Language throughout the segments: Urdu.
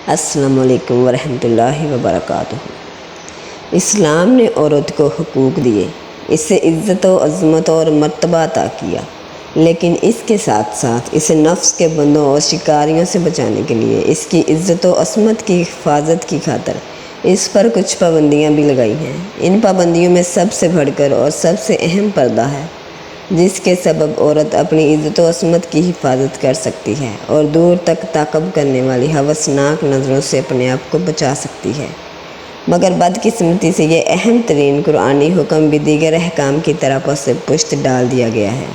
السلام علیکم ورحمۃ اللہ وبرکاتہ۔ اسلام نے عورت کو حقوق دیے، اسے عزت و عظمت اور مرتبہ عطا کیا، لیکن اس کے ساتھ ساتھ اسے نفس کے بندوں اور شکاریوں سے بچانے کے لیے اس کی عزت و عصمت کی حفاظت کی خاطر اس پر کچھ پابندیاں بھی لگائی ہیں۔ ان پابندیوں میں سب سے بڑھ کر اور سب سے اہم پردہ ہے، جس کے سبب عورت اپنی عزت و عصمت کی حفاظت کر سکتی ہے اور دور تک تعقب کرنے والی ہوسناک نظروں سے اپنے آپ کو بچا سکتی ہے۔ مگر بدقسمتی سے یہ اہم ترین قرآنی حکم بھی دیگر احکام کی طرح پشت ڈال دیا گیا ہے۔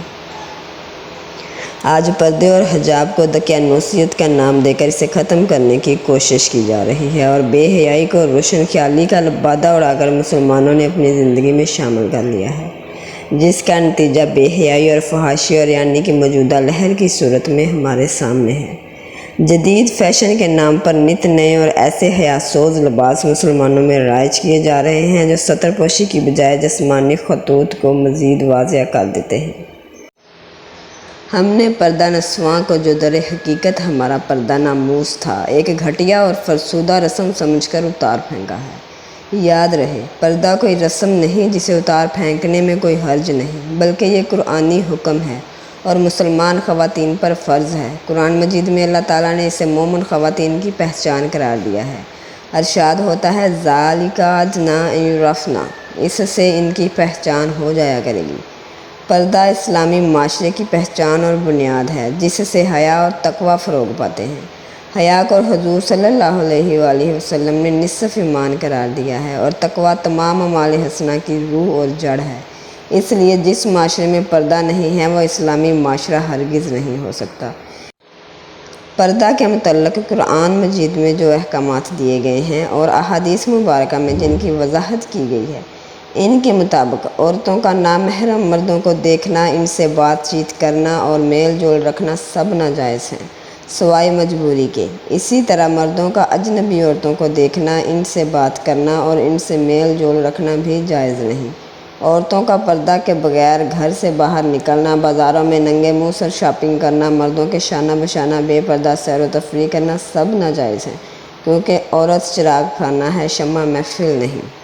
آج پردے اور حجاب کو دقیانوسیت کا نام دے کر اسے ختم کرنے کی کوشش کی جا رہی ہے اور بے حیائی کو روشن خیالی کا بادہ اڑا کر مسلمانوں نے اپنی زندگی میں شامل کر لیا ہے، جس کا نتیجہ بے حیائی اور فحاشی اور یعنی کی موجودہ لہر کی صورت میں ہمارے سامنے ہے۔ جدید فیشن کے نام پر نت نئے اور ایسے حیا سوز لباس مسلمانوں میں رائج کیے جا رہے ہیں جو ستر پوشی کی بجائے جسمانی خطوط کو مزید واضح کر دیتے ہیں۔ ہم نے پردہ نسواں کو جو در حقیقت ہمارا پردہ ناموس تھا، ایک گھٹیا اور فرسودہ رسم سمجھ کر اتار پھینکا ہے۔ یاد رہے، پردہ کوئی رسم نہیں جسے اتار پھینکنے میں کوئی حرج نہیں، بلکہ یہ قرآنی حکم ہے اور مسلمان خواتین پر فرض ہے۔ قرآن مجید میں اللہ تعالیٰ نے اسے مومن خواتین کی پہچان قرار دیا ہے۔ ارشاد ہوتا ہے ذَلِکَ أَدْنَىٰ أَن يُعْرَفْنَ، اس سے ان کی پہچان ہو جایا کرے گی۔ پردہ اسلامی معاشرے کی پہچان اور بنیاد ہے، جس سے حیا اور تقویٰ فروغ پاتے ہیں۔ حیا کو حضور صلی اللہ علیہ وآلہ وسلم نے نصف ایمان قرار دیا ہے اور تقویٰ تمام اعمال حسنہ کی روح اور جڑ ہے۔ اس لیے جس معاشرے میں پردہ نہیں ہے وہ اسلامی معاشرہ ہرگز نہیں ہو سکتا۔ پردہ کے متعلق قرآن مجید میں جو احکامات دیے گئے ہیں اور احادیث مبارکہ میں جن کی وضاحت کی گئی ہے، ان کے مطابق عورتوں کا نامحرم مردوں کو دیکھنا، ان سے بات چیت کرنا اور میل جول رکھنا سب ناجائز ہیں، سوائے مجبوری کے۔ اسی طرح مردوں کا اجنبی عورتوں کو دیکھنا، ان سے بات کرنا اور ان سے میل جول رکھنا بھی جائز نہیں۔ عورتوں کا پردہ کے بغیر گھر سے باہر نکلنا، بازاروں میں ننگے منہ سر شاپنگ کرنا، مردوں کے شانہ بشانہ بے پردہ سیر و تفریح کرنا سب ناجائز ہیں، کیونکہ عورت چراغ خانہ ہے، شمع محفل نہیں۔